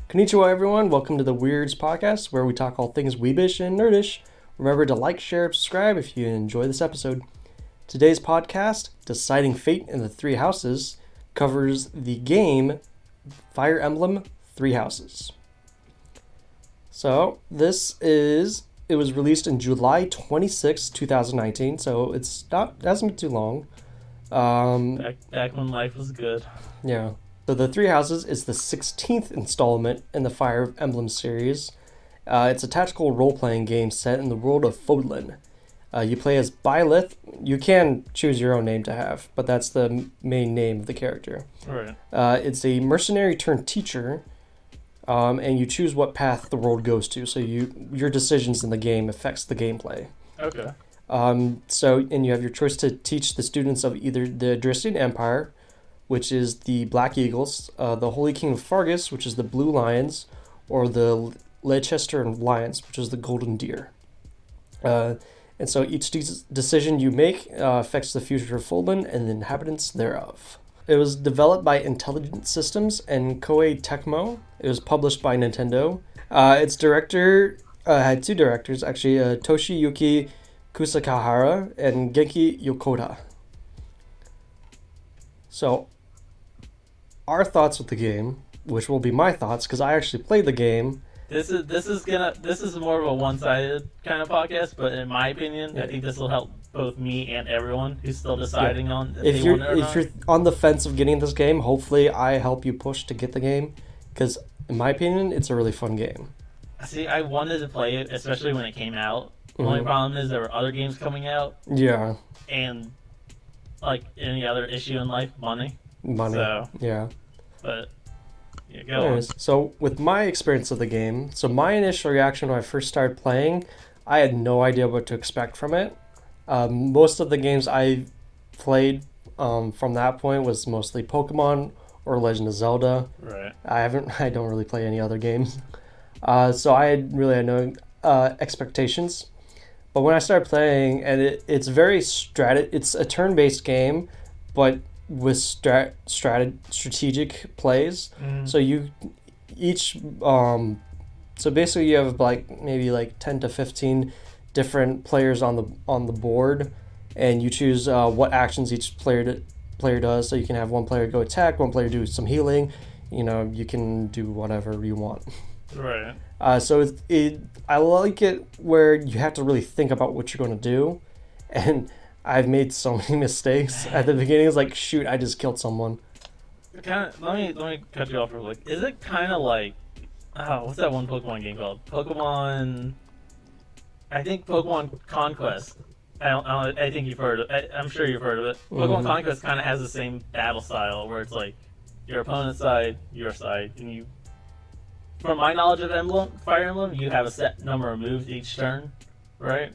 Konnichiwa, everyone. Welcome to the Weerds podcast, where we talk all things weebish and nerdish. Remember to like, share, and subscribe if you enjoy this episode. Today's podcast, Deciding Fate in the Three Houses, covers the game Fire Emblem Three Houses. So, it was released in July 26, 2019, so it hasn't been too long. Back when life was good. Yeah. So The Three Houses is the 16th installment in the Fire Emblem series. It's a tactical role-playing game set in the world of Fodlan. You play as Byleth. You can choose your own name to have, but that's the main name of the character. Right. It's a mercenary turned teacher, and you choose what path the world goes to. So your decisions in the game affects the gameplay. Okay. And you have your choice to teach the students of either the Adristian Empire, which is the Black Eagles, the Holy King of Fargus, which is the Blue Lions, or the Leicester Lions, which is the Golden Deer. And so each decision you make affects the future of Fodlan and the inhabitants thereof. It was developed by Intelligent Systems and Koei Tecmo. It was published by Nintendo. Its director had two directors, actually, Toshiyuki Kusakahara and Genki Yokota. So, our thoughts with the game, which will be my thoughts because I actually played the game. This is more of a one-sided kind of podcast, but in my opinion, I think this will help both me and everyone who's still deciding on if you're on the fence of getting this game. Hopefully, I help you push to get the game because, in my opinion, it's a really fun game. See, I wanted to play it, especially when it came out. The only problem is there were other games coming out. Yeah. And like any other issue in life, money. So, yeah. But yeah, go on. So with my experience of the game, so my initial reaction when I first started playing, I had no idea what to expect from it. Most of the games I played from that point was mostly Pokemon or Legend of Zelda. Right. I don't really play any other games. So I had no expectations. But when I started playing, and it's very it's a turn-based game, but with strategic plays. So so basically you have maybe 10 to 15 different players on the board, and you choose what actions each player does. So you can have one player go attack, one player do some healing. You can do whatever you want. Right. So I like it where you have to really think about what you're going to do, and I've made so many mistakes at the beginning. It's like, shoot, I just killed someone. Let me cut you off real quick. Is it kind of like, what's that one Pokemon game called? I think Pokemon Conquest. I think you've heard of it. I'm sure you've heard of it. Pokemon Conquest kind of has the same battle style where it's like your opponent's side, your side, and you. From my knowledge of Fire Emblem, you have a set number of moves each turn, right?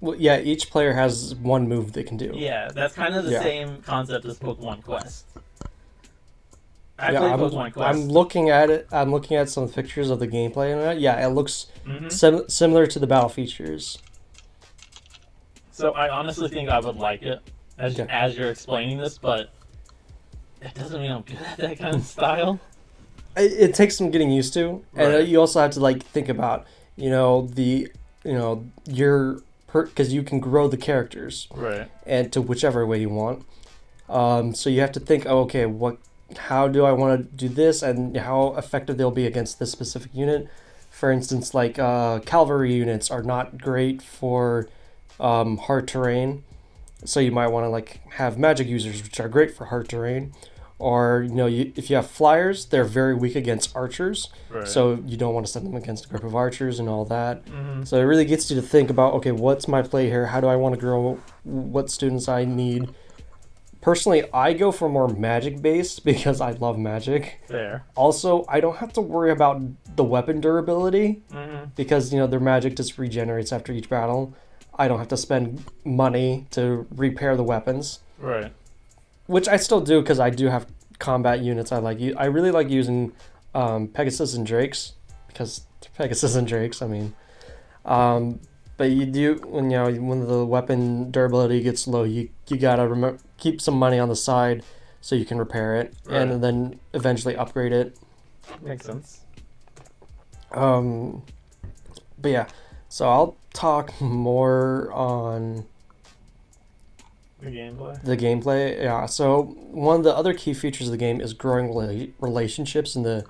Well, yeah, each player has one move they can do. Yeah, that's kind of the same concept as Pokemon Quest. I played Pokemon Quest. I'm looking at it. I'm looking at some pictures of the gameplay and that. Yeah, it looks similar to the battle features. So I honestly think I would like it as you're explaining this, but it doesn't mean I'm good at that kind of style. It takes some getting used to, and you also have to think about because you can grow the characters and to whichever way you want. So you have to think, how do I want to do this, and how effective they'll be against this specific unit. For instance, cavalry units are not great for hard terrain, so you might want to have magic users, which are great for hard terrain. Or, if you have flyers, they're very weak against archers. Right. So you don't want to send them against a group of archers and all that. So it really gets you to think about, what's my play here? How do I want to grow? What students I need? Personally, I go for more magic-based because I love magic. Fair. Also, I don't have to worry about the weapon durability because, their magic just regenerates after each battle. I don't have to spend money to repair the weapons. Right. Which I still do because I do have combat units I like. I really like using Pegasus and Drakes because Pegasus and Drakes. But you do when the weapon durability gets low, you gotta keep some money on the side so you can repair it and then eventually upgrade it. Makes sense. But yeah, so I'll talk more on the gameplay. Yeah, so one of the other key features of the game is growing relationships in the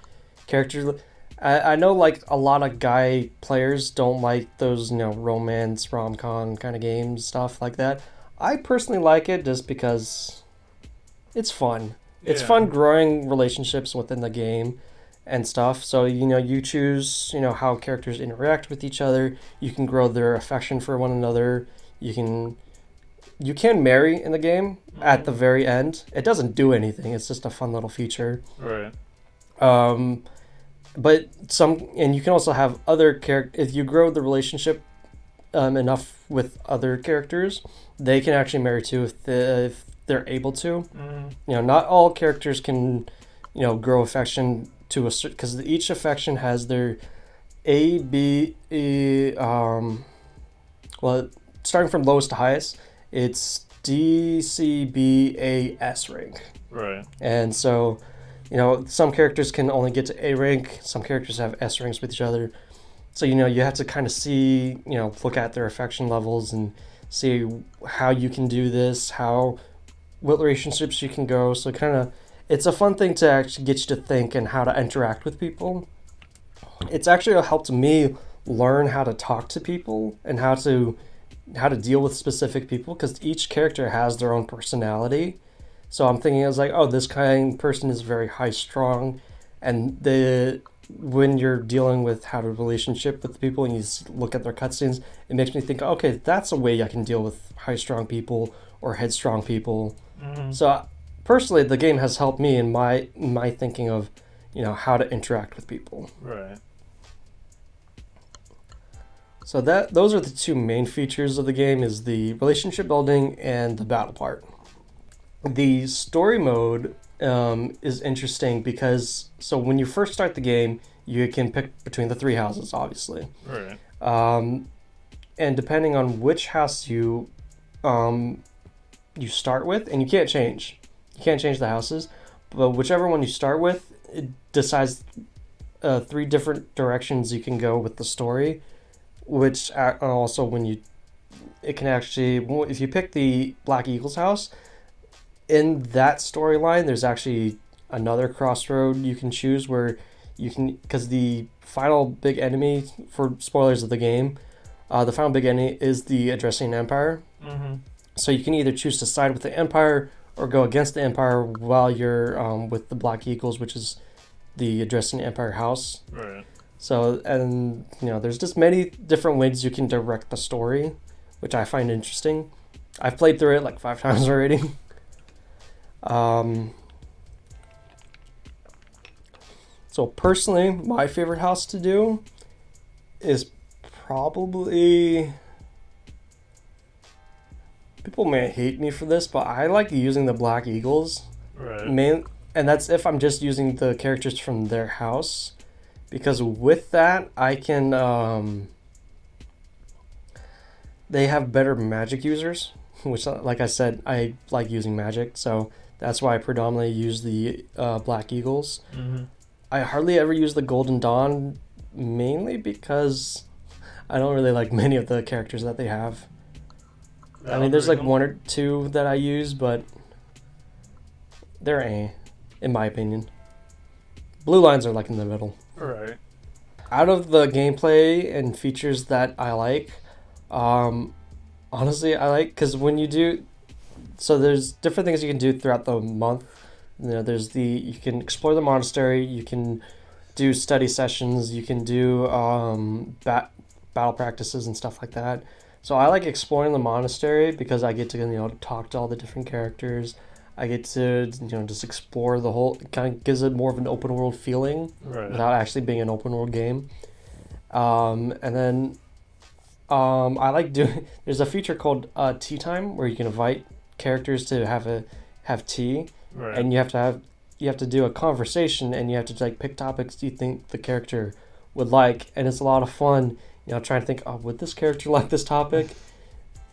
characters. I know like a lot of guy players don't like those, romance, rom-com kind of games, stuff like that. I personally like it just because it's fun. It's fun growing relationships within the game and stuff. So, you choose, how characters interact with each other. You can grow their affection for one another. You can marry in the game at the very end. It doesn't do anything. It's just a fun little feature. Right. But and you can also have other characters. If you grow the relationship enough with other characters, they can actually marry too if they're able to. Not all characters can, grow affection to a certain, because each affection has their A, B, E. Well, starting from lowest to highest, it's D, C, B, A, S rank. Right. And so, some characters can only get to A rank. Some characters have S ranks with each other. So, you have to kind of see, look at their affection levels and see how you can do this, what relationships you can go. So it's a fun thing to actually get you to think and how to interact with people. It's actually helped me learn how to talk to people and how to deal with specific people, because each character has their own personality. So I'm thinking, I was like, oh, this kind of person is very high strung, and when you're dealing with how to relationship with people and you look at their cutscenes, it makes me think, okay, that's a way I can deal with high strung people or headstrong people. So personally, the game has helped me in my thinking of, how to interact with people. Right. So those are the two main features of the game, is the relationship building and the battle part. The story mode is interesting because, so when you first start the game, you can pick between the three houses, obviously. Right. And depending on which house you start with, and you can't change the houses, but whichever one you start with, it decides 3 different directions you can go with the story. Which also, it can actually, if you pick the Black Eagles house, in that storyline, there's actually another crossroad you can choose where you can, because the final big enemy, for spoilers of the game, the final big enemy is the Addressing Empire. So you can either choose to side with the Empire or go against the Empire while you're with the Black Eagles, which is the Addressing Empire house. Right. So, and, there's just many different ways you can direct the story, which I find interesting. I've played through it like 5 times already. So personally, my favorite house to do is probably... People may hate me for this, but I like using the Black Eagles. Right. And that's if I'm just using the characters from their house. Because with that, I can... they have better magic users, which, like I said, I like using magic. So that's why I predominantly use the Black Eagles. I hardly ever use the Golden Dawn, mainly because I don't really like many of the characters that they have. I mean, there's like 1 or 2 that I use, but they're in my opinion. Blue lines are like in the middle. Right. Out of the gameplay and features that I like, honestly, I like, because when you do, so there's different things you can do throughout the month. You can explore the monastery, you can do study sessions, you can do battle practices and stuff like that. So I like exploring the monastery because I get to talk to all the different characters. I get to just explore the whole. It kind of gives it more of an open world feeling without actually being an open world game. And then I like doing. There's a feature called tea time where you can invite characters to have tea, and you have to do a conversation, and you have to pick topics you think the character would like, and it's a lot of fun. Trying to think, would this character like this topic?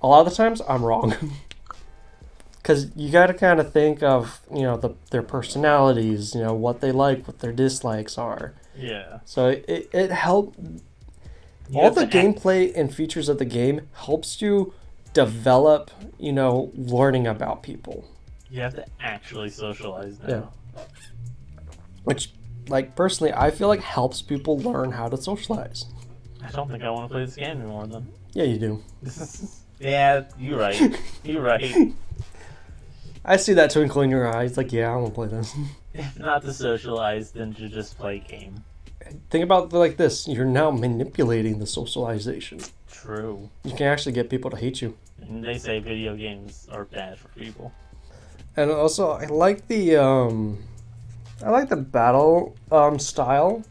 A lot of the times I'm wrong. because you got to kind of think of, their personalities, what they like, what their dislikes are. Yeah. So it helped. All the gameplay and features of the game helps you develop, learning about people. You have to actually socialize now. Yeah. Which, personally, I feel like helps people learn how to socialize. I don't think I want to play this game anymore, then. Yeah, you do. Yeah, you're right. You're right. I see that twinkle in your eyes. Like, yeah, I want to play this. If not to socialize, then to just play game. Think about it like this. You're now manipulating the socialization. True. You can actually get people to hate you. And they say video games are bad for people. And also, I like the battle style.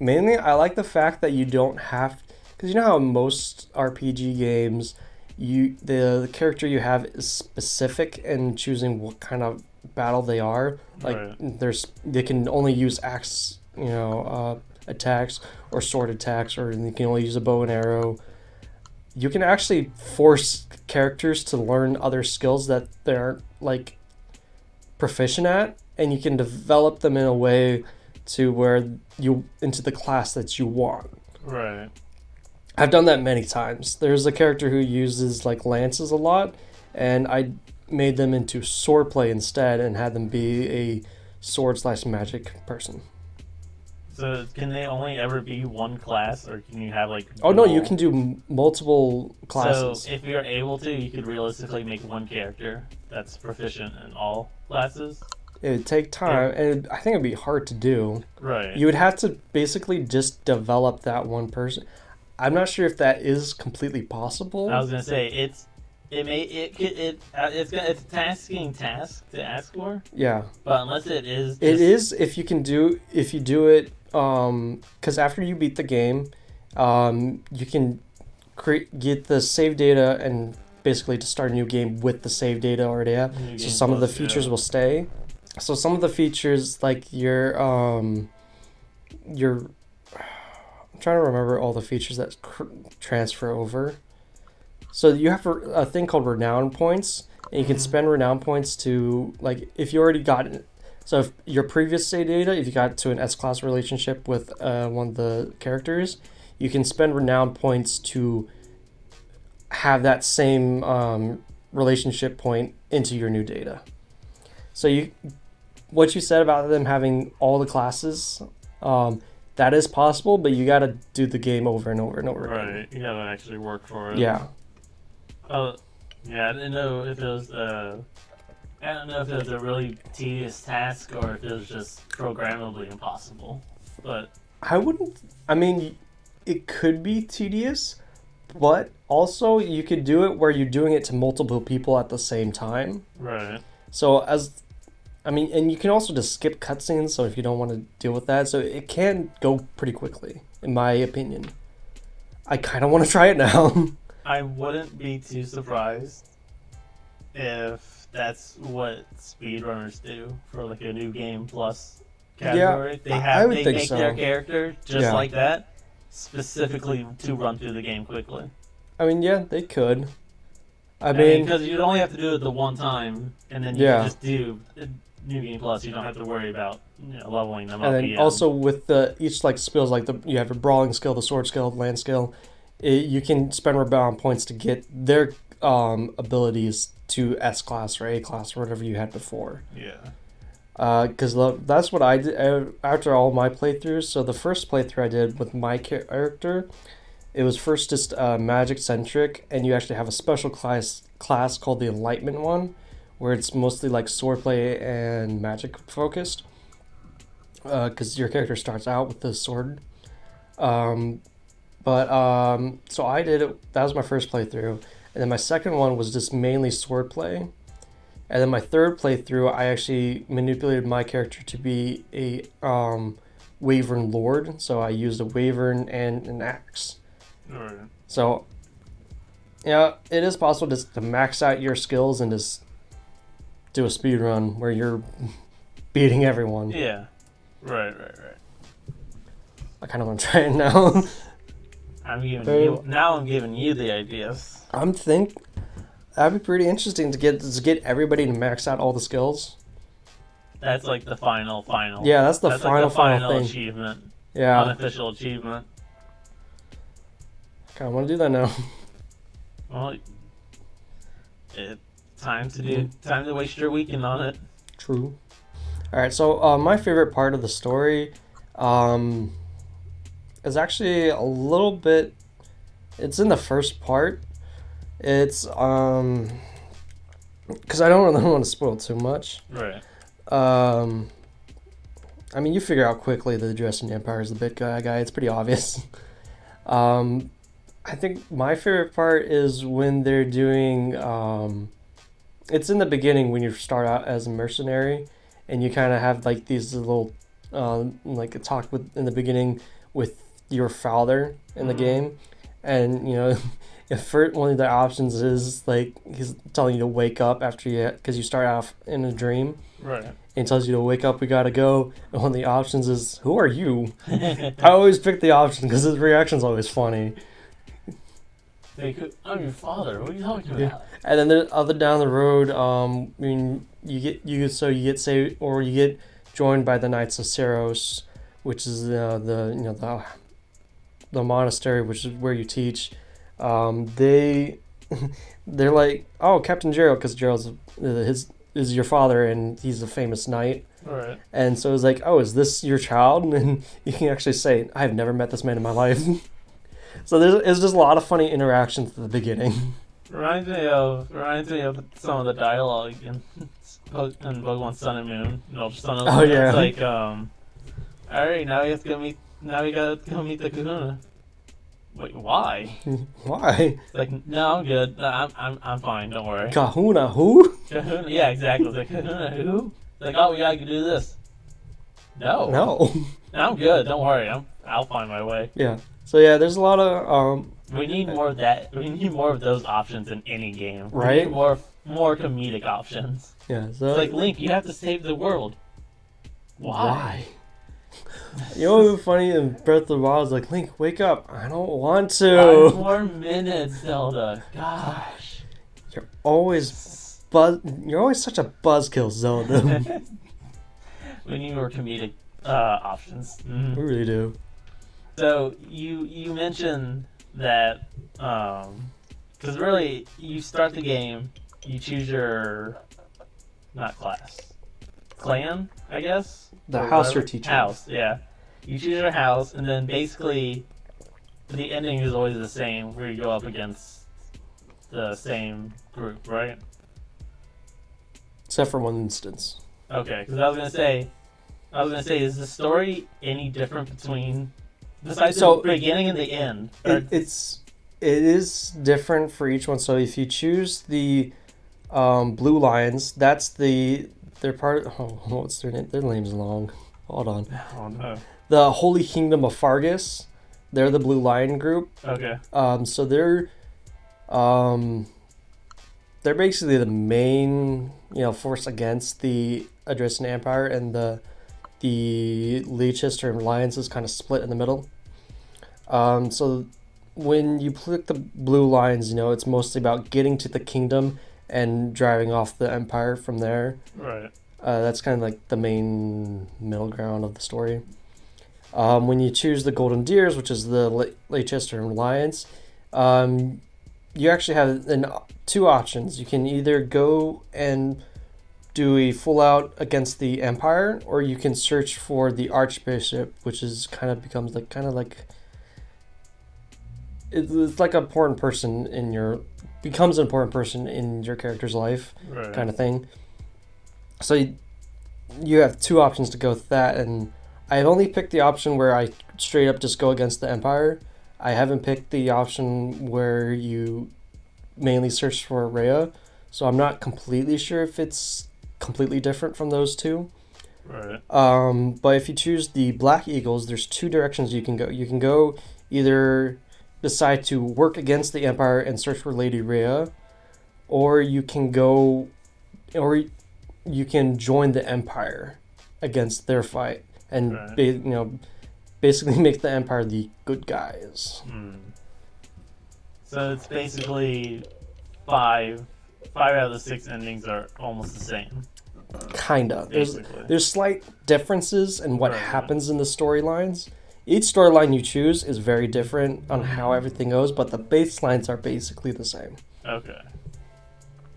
Mainly, I like the fact that you don't have, because you know how most RPG games, the character you have is specific in choosing what kind of battle they are. Like they can only use axe, attacks or sword attacks, or they can only use a bow and arrow. You can actually force characters to learn other skills that they aren't proficient at, and you can develop them in a way to where you into the class that you want. Right. I've done that many times. There's a character who uses lances a lot, and I made them into swordplay instead and had them be a sword/magic person. So can they only ever be one class, or can you have Oh no, you can do multiple classes. So if you're able to, you could realistically make one character that's proficient in all classes. It would take time, and I think it'd be hard to do. Right. You would have to basically just develop that one person. I'm not sure if that is completely possible. I was gonna say it's a tasking task to ask for. Yeah. But unless it is. It is if you do it. Because after you beat the game, you can get the save data and basically to start a new game with the save data already have. So some of the features will stay. So some of the features your I'm trying to remember all the features that transfer over. So you have a thing called renown points, and you can spend renown points to if you already got it. So if your previous save data, if you got to an S-class relationship with one of the characters, you can spend renown points to have that same relationship point into your new data. So what you said about them having all the classes, that is possible, but you got to do the game over and over and over again. Right, you got to actually work for it. Yeah. Oh, yeah. I didn't know if it was a really tedious task or if it was just programmably impossible. But it could be tedious, but also you could do it where you're doing it to multiple people at the same time. Right. So and you can also just skip cutscenes, so if you don't want to deal with that, so it can go pretty quickly, in my opinion. I kind of want to try it now. I wouldn't be too surprised if that's what speedrunners do for a new game plus category. Yeah, they make their character just like that, specifically to run through the game quickly. Yeah, they could. Because you'd only have to do it the one time, and then you can just do New Game Plus. You don't have to worry about leveling them up. And then also with each skills, you have a brawling skill, the sword skill, land skill. You can spend renown points to get their abilities to S class or A class or whatever you had before. Yeah. Because that's what I did after all my playthroughs. So the first playthrough I did with my character, it was first just magic centric, and you actually have a special class called the Enlightenment one, where it's mostly swordplay and magic focused. Because your character starts out with the sword. So I did it. That was my first playthrough, and then my second one was just mainly swordplay. And then my third playthrough, I actually manipulated my character to be a Wyvern Lord. So I used a Wyvern and an axe. Right. So, it is possible just to max out your skills and just do a speed run where you're beating everyone. Yeah. Right. I kind of want to try it now. I'm giving you the ideas. That'd be pretty interesting to get everybody to max out all the skills. That's like the final. Yeah, that's the final thing. Achievement. Yeah. Unofficial achievement. I kind of want to do that now. Well, time to waste your weekend on it. True. All right, so my favorite part of the story is actually a little bit. It's in the first part. It's because I don't really want to spoil too much. Right. I mean, you figure out quickly that the Dresden Empire is the big guy. It's pretty obvious. I think my favorite part is when they're doing. It's in the beginning when you start out as a mercenary, and you kind of have like these little, like a talk in the beginning with your father in the game, and you know, if one of the options is like he's telling you to wake up because you start off in a dream. Right. And tells you to wake up, we gotta go. And one of the options is, who are you? I always pick the option because his reaction's always funny. I'm your father. What are you talking about? And then the other down the road, I mean, you get saved or you get joined by the Knights of Ceros, which is the monastery, which is where you teach. They're like, oh, Captain Gerald, because Gerald's is your father and he's a famous knight. Right. And so it's like, oh, is this your child? And you can actually say, I've never met this man in my life. So there's just a lot of funny interactions at the beginning. Reminds me of some of the dialogue in Pokemon Sun and Moon. Yeah. It's like, all right, now we gotta go meet the Kahuna. Wait, why? Why? It's like, no, I'm good. I'm fine. Don't worry. Kahuna who? Kahuna, yeah, exactly. It's like, Kahuna who? It's like, oh, we gotta do this. No. No, I'm good. Don't worry. I'll find my way. Yeah. So yeah, there's a lot of We need more of that. We need more of those options in any game. Right? We need more comedic options. Yeah. So It's like, Link, you have to save the world. Why? You know what's funny in Breath of the Wild is like, Link, wake up. I don't want to. 5 more minutes, Zelda. Gosh. You're always such a buzzkill, Zelda. We need more comedic options. Mm-hmm. We really do. So you mentioned that because really you start the game, you choose your clan, I guess. The house you're teaching. House, yeah. You choose your house, and then basically the ending is always the same, where you go up against the same group, right? Except for one instance. Okay, because I was gonna say, is the story any different besides the beginning and the end? It is different for each one. So if you choose the Blue Lions, they're part of, what's their name? Their name's long. Hold on. Oh no. The Holy Kingdom of Fargus. They're the Blue Lion group. Okay. So they're basically the main, force against the Dresden Empire, and the Leicester Alliance is kind of split in the middle. So when you pick the Blue Lions, it's mostly about getting to the kingdom and driving off the empire from there. Right. That's kind of like the main middle ground of the story. When you choose the Golden Deers, which is the Leicester Alliance, you actually have two options. You can either go and do a full out against the Empire, or you can search for the Archbishop, which is becomes like it's like an important person in your character's life, right. Kind of thing. So you have two options to go with that, and I've only picked the option where I straight up just go against the Empire. I haven't picked the option where you mainly search for Rhea, so I'm not completely sure if it's completely different from those two. Right. But if you choose the Black Eagles, there's two directions you can go. You can go either decide to work against the Empire and search for Lady Rhea, or you can join the Empire against their fight and right. Basically make the Empire the good guys. So it's basically 5 5 out of the 6 endings are almost the same. Kinda. Basically. There's slight differences in what happens in the storylines. Each storyline you choose is very different on how everything goes, but the baselines are basically the same. Okay.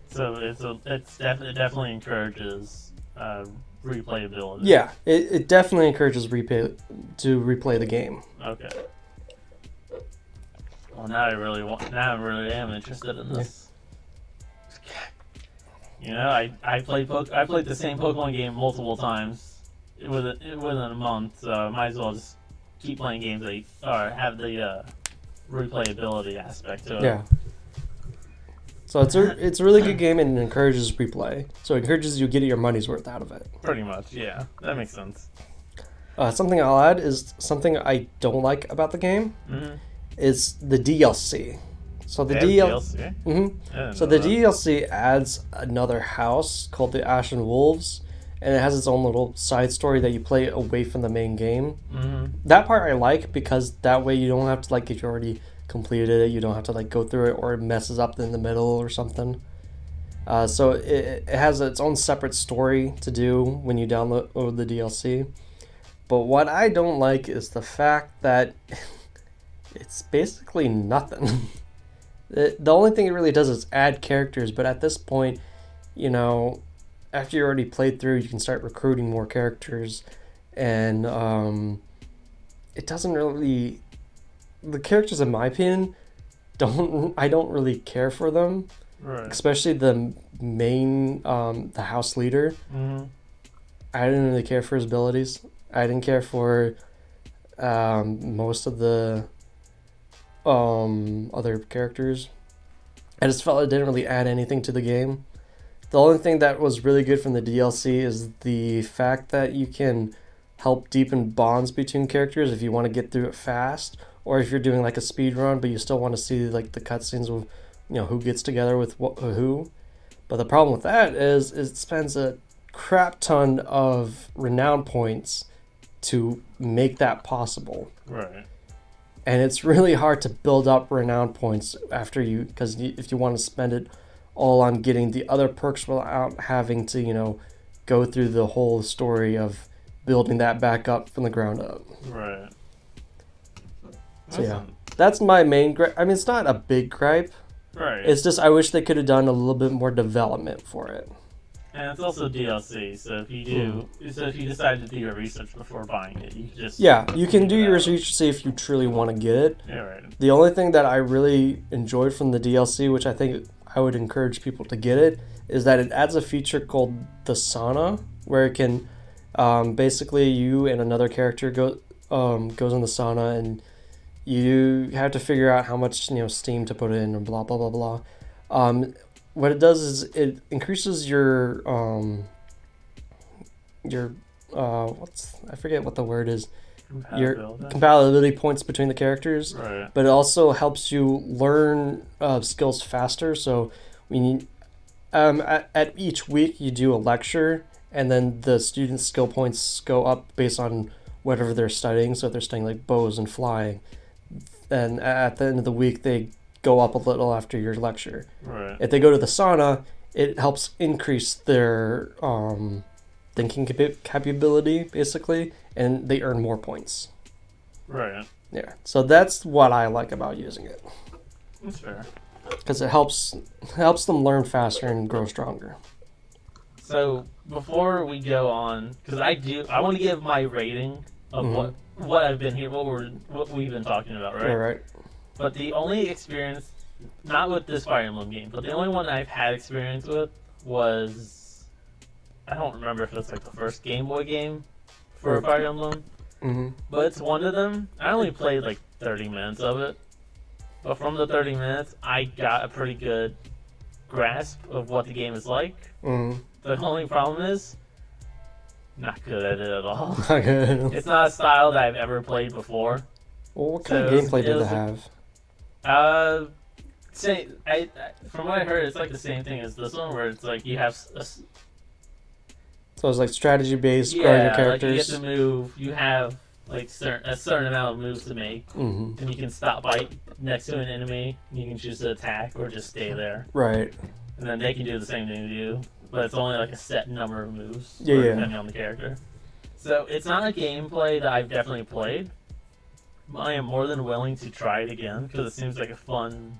So it definitely encourages replayability. Yeah, it definitely encourages replay the game. Okay. Well, now I really am interested in this. You know, I played the same Pokemon game multiple times within a month, so I might as well just keep playing games that have the replayability aspect to it. Yeah. So it's a really good game and it encourages replay. So it encourages you to get your money's worth out of it. Pretty much, yeah. That makes sense. Something I'll add is something I don't like about the game is the DLC. So the DLC. So the DLC adds another house called the Ashen Wolves, and it has its own little side story that you play away from the main game. That part I like because that way you don't have to, like, if you already completed it, you don't have to, like, go through it or it messes up in the middle or something. So it has its own separate story to do when you download the DLC. But what I don't like is the fact that it's basically nothing. The only thing it really does is add characters, but at this point, you know, after you already played through, you can start recruiting more characters, and it doesn't really... The characters, in my opinion, I don't really care for them, right. Especially the main, the house leader. I didn't really care for his abilities. I didn't care for most of the other characters. I just felt it didn't really add anything to the game. The only thing that was really good from the DLC is the fact that you can help deepen bonds between characters if you want to get through it fast, or if you're doing like a speed run but you still want to see like the cutscenes of, you know, who gets together with who. But the problem with that is it spends a crap ton of renown points to make that possible. Right. And it's really hard to build up renown points after because if you want to spend it all on getting the other perks without having to, you know, go through the whole story of building that back up from the ground up. Right. So yeah, that's my main gripe. I mean, it's not a big gripe. Right. It's just I wish they could have done a little bit more development for it. And it's also DLC, so if you decide to do your research before buying it, you can just... Yeah, you can do your research to see if you truly want to get it. Yeah, right. The only thing that I really enjoyed from the DLC, which I think I would encourage people to get it, is that it adds a feature called the sauna, where it can basically you and another character goes in the sauna, and you have to figure out how much, you know, steam to put in, and blah blah blah blah. What it does is it increases your I forget what the word is. Your compatibility points between the characters. Right. But it also helps you learn skills faster. So at each week you do a lecture, and then the students' skill points go up based on whatever they're studying. So if they're studying like bows and flying, and at the end of the week they go up a little after your lecture. Right. If they go to the sauna, it helps increase their thinking capability, basically, and they earn more points. Right. Yeah. So that's what I like about using it. That's fair. Because it helps them learn faster and grow stronger. So before we go on, because I want to give my rating of what I've been here, what we've been talking about, right? Yeah, right. But the only experience, not with this Fire Emblem game, but the only one I've had experience with was, I don't remember if it's like the first Game Boy game for Fire Emblem, but it's one of them. I only played like 30 minutes of it, but from the 30 minutes, I got a pretty good grasp of what the game is like. The only problem is, not good at it at all. It's not a style that I've ever played before. Well, what kind of gameplay did it have? From what I heard, it's like the same thing as this one, where it's like you have So it's like strategy based, growing your characters. Like you get to move. You have like a certain amount of moves to make, and you can stop by next to an enemy. And you can choose to attack or just stay there. Right. and then they can do the same thing to you, but it's only like a set number of moves, Yeah. depending on the character. So it's not a gameplay that I've definitely played. I am more than willing to try it again because it seems like a fun,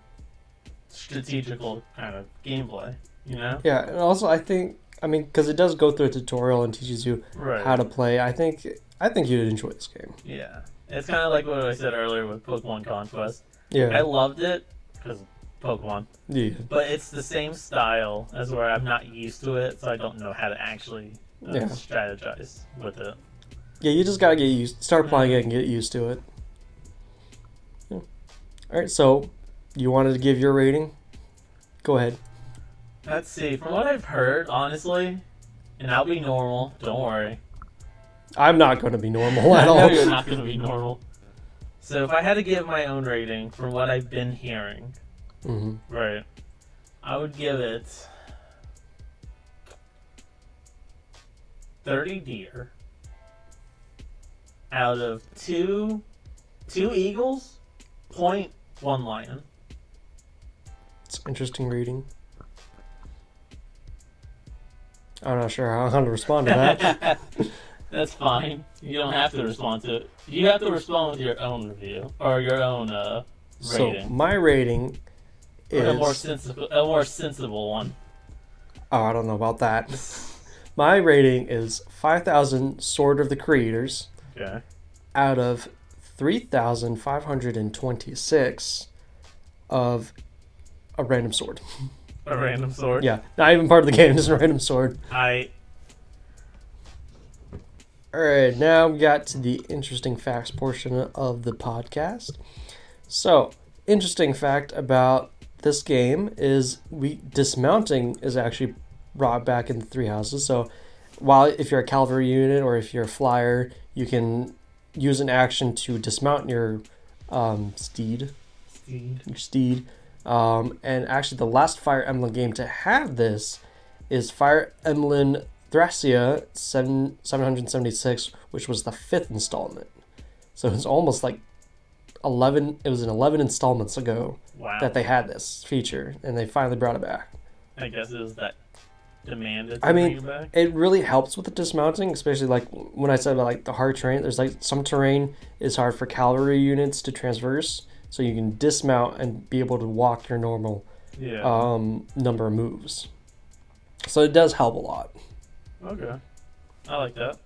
strategical kind of gameplay. You know? Yeah, and also I think, because it does go through a tutorial and teaches you how to play. I think you'd enjoy this game. Yeah, it's kind of like what I said earlier with Pokemon Conquest. Yeah, I loved it because Pokemon. Yeah, but it's the same style as where I'm not used to it, so I don't know how to actually strategize with it. Yeah, you just gotta start playing it and get used to it. Yeah. All right, so you wanted to give your rating? Go ahead. Let's see. From what I've heard, honestly, and I'll be normal. Don't worry. I'm not going to be normal at all. I know you're not going to be normal. So if I had to give my own rating from what I've been hearing, right, I would give it 30 deer out of two eagles, 0.1 lion. It's an interesting rating. I'm not sure how to respond to that. That's fine. You don't have to respond to it. You have to respond with your own review or your own rating. So my rating is a more sensible one. Oh, I don't know about that. My rating is 5,000 Sword of the Creators. Okay. Out of 3,526 of a random sword. A random sword? Yeah, not even part of the game, just a random sword. Alright, now we got to the interesting facts portion of the podcast. So, interesting fact about this game is dismounting is actually brought back in the three houses. So, if you're a cavalry unit or if you're a flyer, you can use an action to dismount your steed. Your steed. And actually, the last Fire Emblem game to have this is Fire Emblem Thracia 776, which was the 5th installment. So it's almost like 11. It was in 11 installments ago that they had this feature, and they finally brought it back. I guess it was that demanded to bring it back. It really helps with the dismounting, especially like when I said about like the hard terrain. There's like some terrain is hard for cavalry units to traverse, so you can dismount and be able to walk your normal number of moves. So it does help a lot. Okay. I like that.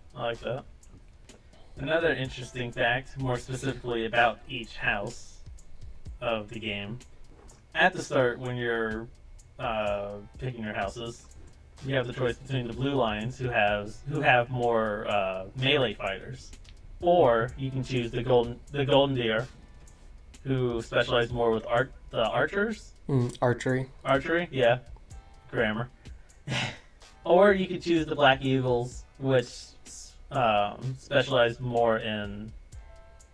Another interesting fact, more specifically about each house of the game. At the start, when you're picking your houses, you have the choice between the blue lions, who have more melee fighters, or you can choose the golden deer, who specialize more with the archers. Archery. Archery, yeah. Grammar. Or you could choose the black eagles, which specialize more in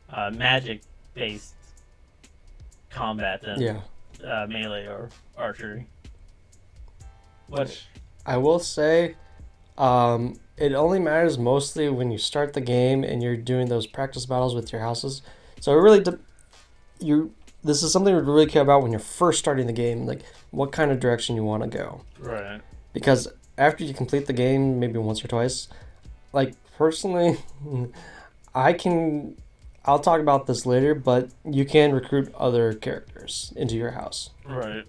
magic-based combat than melee or archery. Which I will say, it only matters mostly when you start the game and you're doing those practice battles with your houses. So it really this is something we really care about when you're first starting the game, like what kind of direction you want to go. Right. Because after you complete the game, maybe once or twice, like personally, I'll talk about this later, but you can recruit other characters into your house. Right.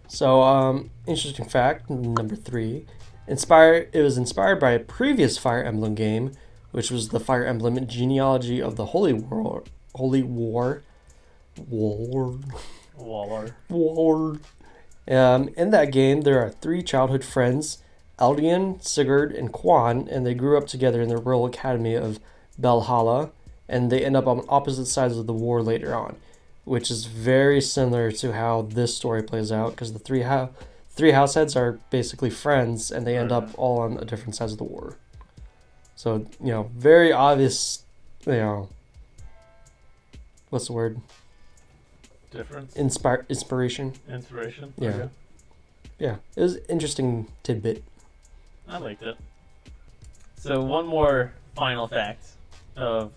So, interesting fact, number 3. It was inspired by a previous Fire Emblem game, which was the Fire Emblem Genealogy of the Holy War. In that game, there are 3 childhood friends, Eldian, Sigurd, and Quan, and they grew up together in the Royal Academy of Valhalla, and they end up on opposite sides of the war later on, which is very similar to how this story plays out, because the three house heads are basically friends, and they end up all on different sides of the war. So, very obvious, what's the word? Difference? Inspiration. Inspiration? Yeah. Okay. Yeah, it was an interesting tidbit. I liked it. So one more final fact about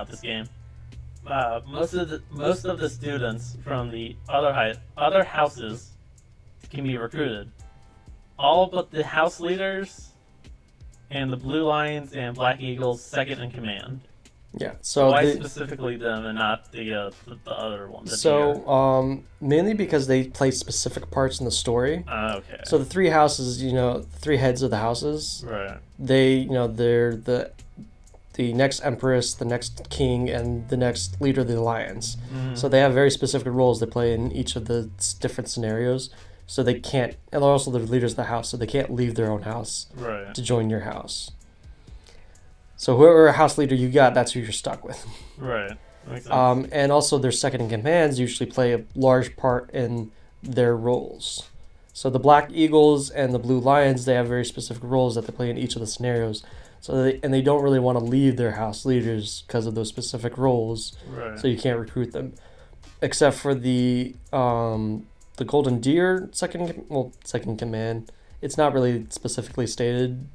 this game. Most of the students from the other houses can be recruited. All but the house leaders and the Blue Lions and Black Eagles second in command. Yeah. So why specifically them and not the other one? Mainly because they play specific parts in the story. Okay. So the three houses, the three heads of the houses. Right. They're the next empress, the next king, and the next leader of the alliance. Mm-hmm. So they have very specific roles they play in each of the different scenarios. So they can't, and they're also the leaders of the house, so they can't leave their own house to join your house. So whoever house leader you got, that's who you're stuck with. Right. Makes sense. And also their second in commands usually play a large part in their roles. So the Black Eagles and the Blue Lions, they have very specific roles that they play in each of the scenarios. So they don't really want to leave their house leaders because of those specific roles. Right. So you can't recruit them, except for the Golden Deer second command. It's not really specifically stated,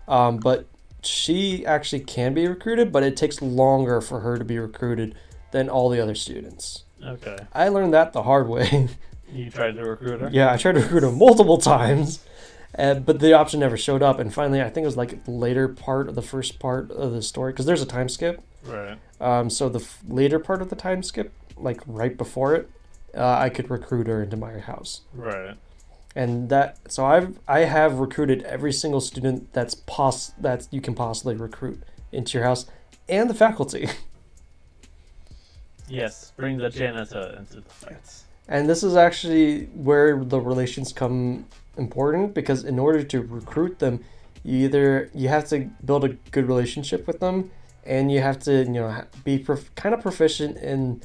but she actually can be recruited, but it takes longer for her to be recruited than all the other students. Okay. I learned that the hard way. You tried to recruit her? Yeah, I tried to recruit her multiple times. But the option never showed up, and finally, I think it was like the later part of the first part of the story, because there's a time skip. Right. So the later part of the time skip, like right before it, I could recruit her into my house. Right. And I have recruited every single student that you can possibly recruit into your house, and the faculty. Yes, bring the janitor into the fight. And this is actually where the relations come important, because in order to recruit them, you have to build a good relationship with them, and you have to be kind of proficient in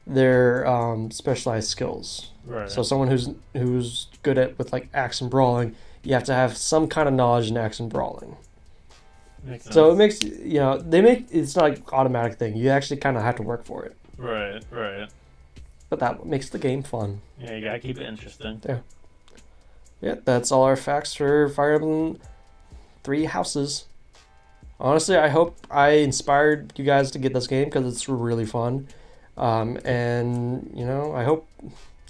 their specialized skills. Right. So someone who's good with like axe and brawling, you have to have some kind of knowledge in axe and brawling. Makes sense. So it makes it's not like automatic thing. You actually kind of have to work for it. Right. But that makes the game fun. Yeah, you gotta keep it interesting. Yeah, that's all our facts for Fire Emblem 3 Houses. Honestly, I hope I inspired you guys to get this game, because it's really fun. And I hope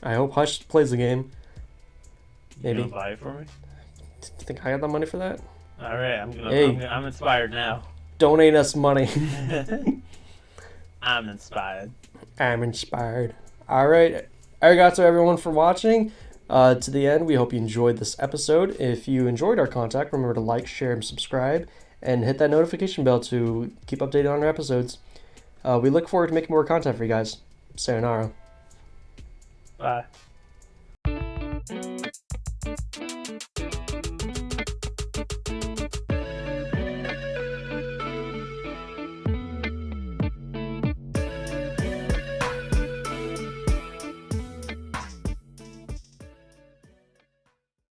Hush plays the game. Maybe. You gonna buy it for me? Do you think I have the money for that? All right, I'm inspired now. Donate us money. I'm inspired. I'm inspired. All right. Arigato everyone for watching. To the end, we hope you enjoyed this episode. If you enjoyed our content, remember to like, share, and subscribe, and hit that notification bell to keep updated on our episodes. We look forward to making more content for you guys. Sayonara. Bye.